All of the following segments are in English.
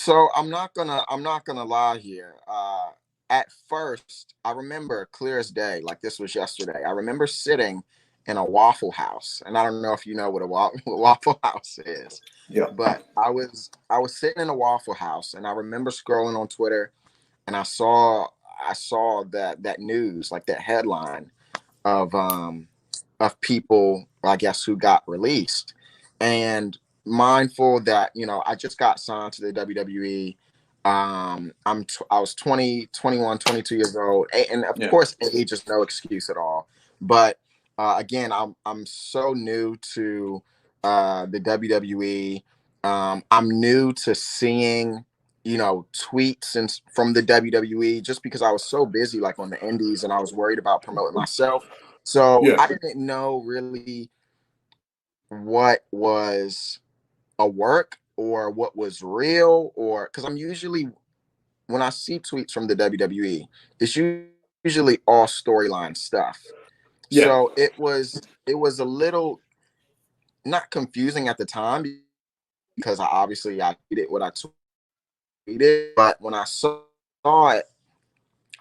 So I'm not gonna lie here. At first, I remember clear as day, like this was yesterday. I remember sitting in a Waffle House, and I don't know if you know what a what Waffle House is, Yeah. but I was sitting in a Waffle House, and I remember scrolling on Twitter, and I saw that news, like that headline of people, I guess, who got released, and mindful that I just got signed to the WWE. I was 20, 21, 22 years old, and of Yeah. course, age is no excuse at all. But again, I'm so new to the WWE. I'm new to seeing tweets and from the WWE just because I was so busy like on the indies and I was worried about promoting myself. So Yeah. I didn't know really what was a work or what was real, or because I'm usually, when I see tweets from the WWE, it's usually all storyline stuff. So Yeah. it was a little not confusing at the time because I obviously I tweeted what I tweeted, but when I saw it,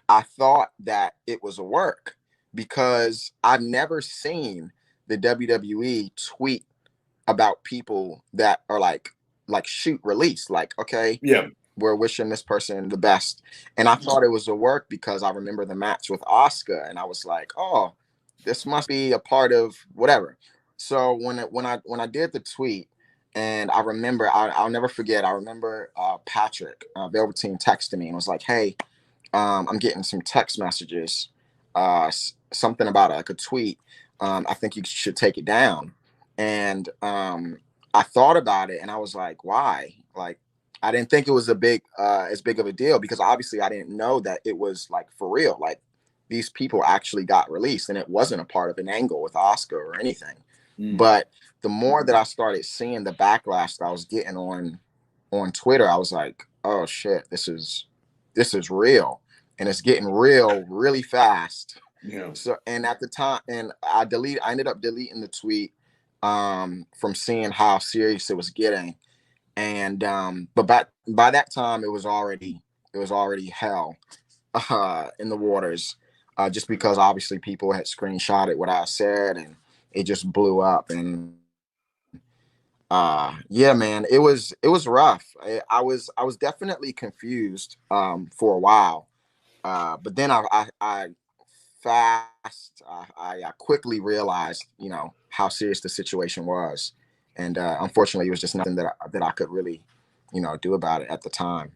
I thought that it was a work because I've never seen the WWE tweet about people that are like shoot release, like, okay, Yeah. we're wishing this person the best. And I thought it was a work because I remember the match with Oscar and I was like, oh, this must be a part of whatever. So when I did the tweet, and I remember, I'll never forget, I remember Patrick Velveteen texted me and was like, hey, I'm getting some text messages, something about like a tweet. I think you should take it down. And I thought about it, and I was like, why? Like, I didn't think it was as big of a deal because obviously I didn't know that it was like for real. Like these people actually got released, and it wasn't a part of an angle with Oscar or anything. Mm. But the more that I started seeing the backlash that I was getting on Twitter, I was like, oh shit, this is real, and it's getting real really fast. Yeah. So, and at the time, and I ended up deleting the tweet from seeing how serious it was getting. And but by that time it was already hell in the waters, just because obviously people had screenshotted what I said, and it just blew up. And yeah, man, it was rough. I was definitely confused for a while, but then I fast I quickly realized how serious the situation was, and unfortunately it was just nothing that I could really do about it at the time.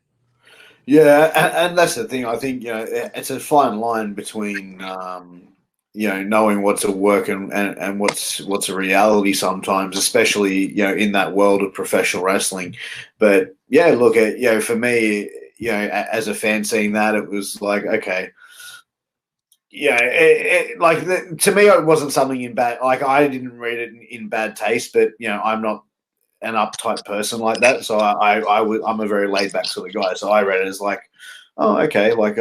Yeah, and that's the thing. I think it's a fine line between knowing what's a work and what's a reality sometimes, especially in that world of professional wrestling. But yeah, look at for me, as a fan seeing that, it was like okay. Yeah, to me, it wasn't something in bad. Like I didn't read it in bad taste, but I'm not an uptight person like that. So I'm a very laid back sort of guy. So I read it as like, oh, okay, like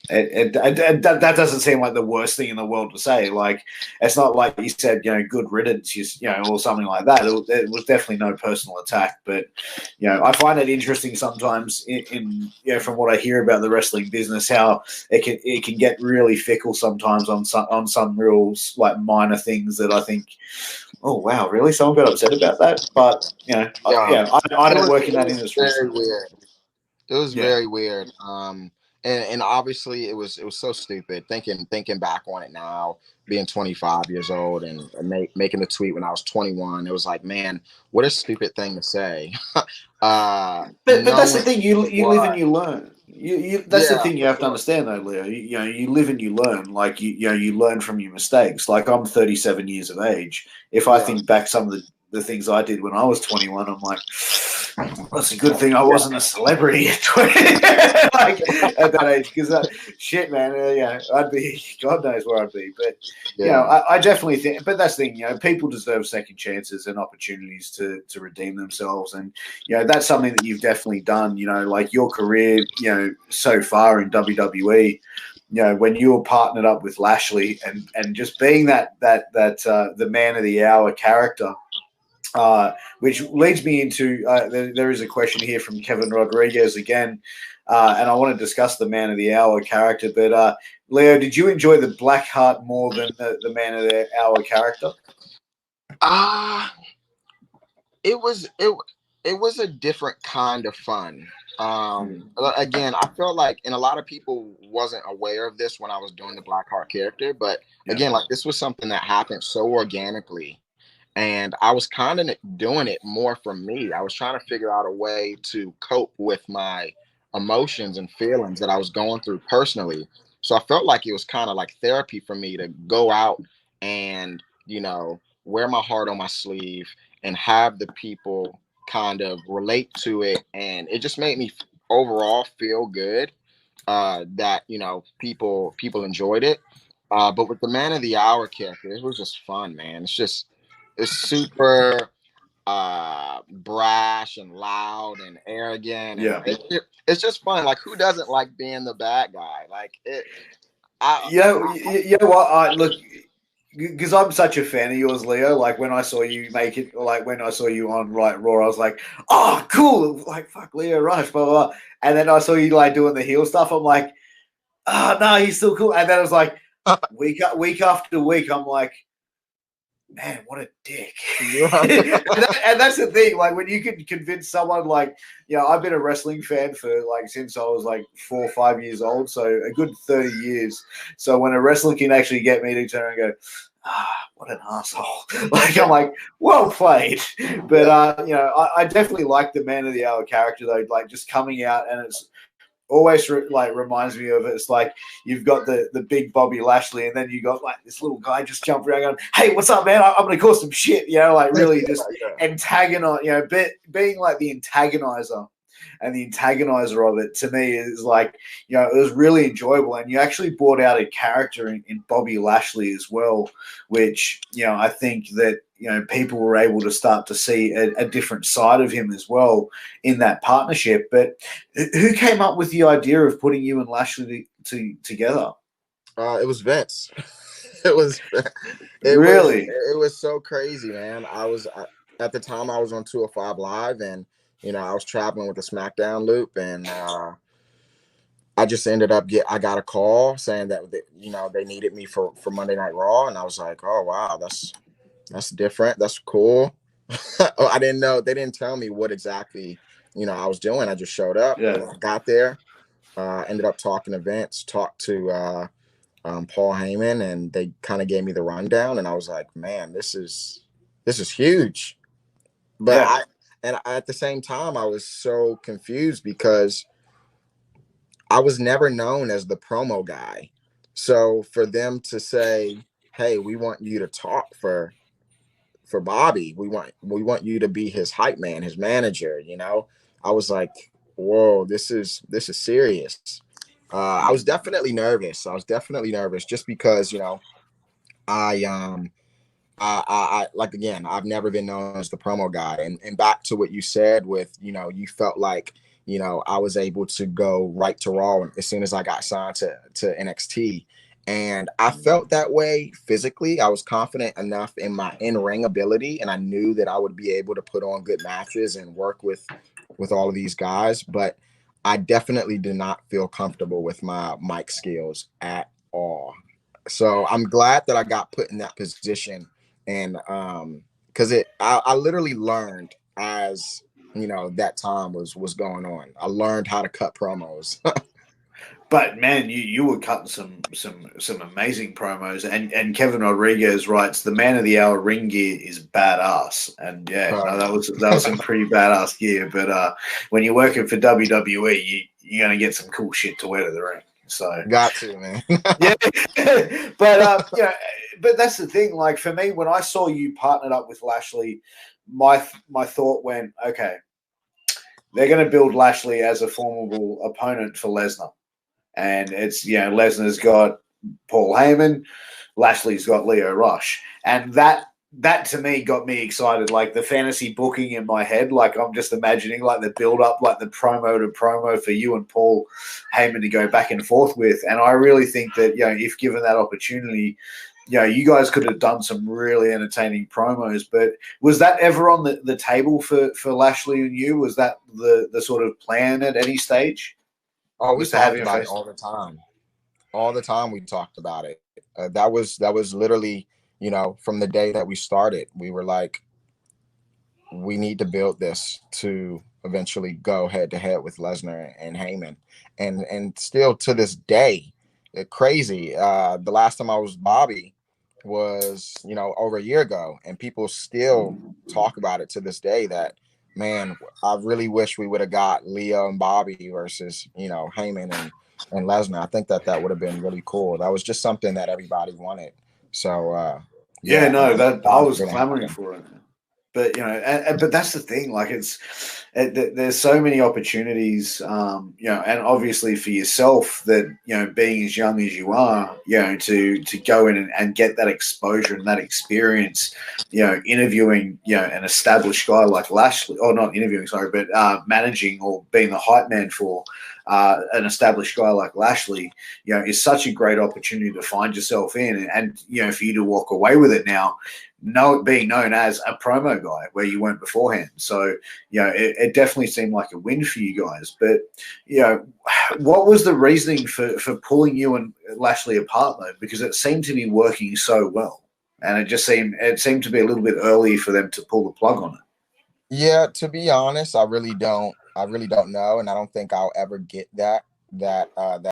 that doesn't seem like the worst thing in the world to say. Like it's not like you said, good riddance, or something like that. It was definitely no personal attack, but I find it interesting sometimes in from what I hear about the wrestling business, how it can get really fickle sometimes on some real like minor things that I think, oh wow, really? Someone got upset about that? But Yeah, yeah, I it don't was work in it that was industry, very so weird. It was yeah, very weird. And obviously it was so stupid. Thinking back on it now, being 25 years old and making a tweet when I was 21, it was like, man, what a stupid thing to say. but that's the Knowing thing. You live and what, you learn. That's the yeah, thing you for have to sure. understand, though, Leo. You live and you learn. Like you learn from your mistakes. Like I'm 37 years of age. If I Yeah, think back some of the things I did when I was 21, I'm like, that's a good thing I wasn't a celebrity at 20, like at that age. Because shit, man, I'd be God knows where I'd be. But yeah, I definitely think. But that's the thing. People deserve second chances and opportunities to redeem themselves, and that's something that you've definitely done. Like your career, so far in WWE. When you were partnered up with Lashley and just being that the man of the hour character, which leads me into there is a question here from Kevin Rodriguez again, and I want to discuss the Man of the Hour character. But Leo, did you enjoy the Blackheart more than the Man of the Hour character? It was a different kind of fun. Again, I felt like, and a lot of people wasn't aware of this when I was doing the Blackheart character, but again, like this was something that happened so organically, and I was kind of doing it more for me. I was trying to figure out a way to cope with my emotions and feelings that I was going through personally. So I felt like it was kind of like therapy for me to go out and, wear my heart on my sleeve and have the people kind of relate to it. And it just made me overall feel good, that, people enjoyed it. But with the Man of the Hour character, it was just fun, man. It's super brash and loud and arrogant, and it's just fun. Like, who doesn't like being the bad guy? Like it. You know what? Look, because I'm such a fan of yours, Leo. Like when I saw you make it, like when I saw you on Raw, I was like, oh, cool. Like fuck, Leo Rush, blah blah. Blah. And then I saw you like doing the heel stuff. I'm like, oh no, he's still cool. And then I was like, week after week, I'm like, man, what a dick. And that's the thing. Like when you can convince someone, like, I've been a wrestling fan for like since I was like 4 or 5 years old, so a good 30 years. So when a wrestler can actually get me to turn and go, what an asshole. Like I'm like, well played. But I definitely like the Man of the Hour character though, like just coming out, and it's always reminds me of it. It's like you've got the big Bobby Lashley, and then you got like this little guy just jumping around going, hey, what's up, man? I'm gonna cause some shit, like really just antagonize, being like the antagonizer. And the antagonizer of it to me is like, it was really enjoyable. And you actually brought out a character in Bobby Lashley as well, which, I think that, people were able to start to see a different side of him as well in that partnership. But who came up with the idea of putting you and Lashley together? It was Vince. It was so crazy, man. At the time I was on 205 Live, and I was traveling with the SmackDown loop, and I just ended up I got a call saying that they needed me for Monday Night Raw, and I was like, oh wow, that's different, that's cool. I didn't know, they didn't tell me what exactly I was doing. I just showed up. I got there, ended up talking to Vince, talked to Paul Heyman, and they kind of gave me the rundown, and I was like, man, this is huge. But at the same time, I was so confused because I was never known as the promo guy. So for them to say, hey, we want you to talk for Bobby, we want you to be his hype man, his manager, I was like, whoa, this is serious. I was definitely nervous. Just because, I like, again, I've never been known as the promo guy, and back to what you said with, you felt like, I was able to go right to Raw as soon as I got signed to NXT. And I felt that way physically. I was confident enough in my in-ring ability, and I knew that I would be able to put on good matches and work with all of these guys. But I definitely did not feel comfortable with my mic skills at all. So I'm glad that I got put in that position. And because I literally learned as that time was going on. I learned how to cut promos. But man, you were cutting some amazing promos, and Kevin Rodriguez writes, the Man of the Hour ring gear is badass, and that was some pretty badass gear. But when you're working for WWE, you're gonna get some cool shit to wear to the ring. So got to, man. But that's the thing. Like for me, when I saw you partnered up with Lashley, my thought went, okay, they're going to build Lashley as a formidable opponent for Lesnar. And it's, Lesnar's got Paul Heyman, Lashley's got Lio Rush. And that to me got me excited. Like the fantasy booking in my head, like I'm just imagining like the build up, like the promo to promo for you and Paul Heyman to go back and forth with. And I really think that, if given that opportunity, you guys could have done some really entertaining promos. But was that ever on the table for Lashley and you? Was that the sort of plan at any stage? Oh, we Was to have talked him about it face? all the time. All the time we talked about it. That was literally, from the day that we started, we were like, we need to build this to eventually go head to head with Lesnar and Heyman, and still to this day, crazy. The last time I was Bobby was over a year ago, and people still talk about it to this day. That, man, I really wish we would have got Leo and Bobby versus Heyman and Lesnar. I think that would have been really cool. That was just something that everybody wanted. So Yeah, yeah, no, I'm that I glad it was didn't clamoring happen. for it. But but that's the thing. Like, there's so many opportunities, and obviously for yourself that being as young as you are, to go in and get that exposure and that experience, interviewing an established guy like Lashley, or not interviewing, sorry, but managing or being the hype man for an established guy like Lashley, is such a great opportunity to find yourself in, and for you to walk away with it now, being known as a promo guy where you weren't beforehand. So, it definitely seemed like a win for you guys. But, what was the reasoning for pulling you and Lashley apart, though? Because it seemed to be working so well. And it seemed to be a little bit early for them to pull the plug on it. Yeah, to be honest, I really don't know, and I don't think I'll ever get that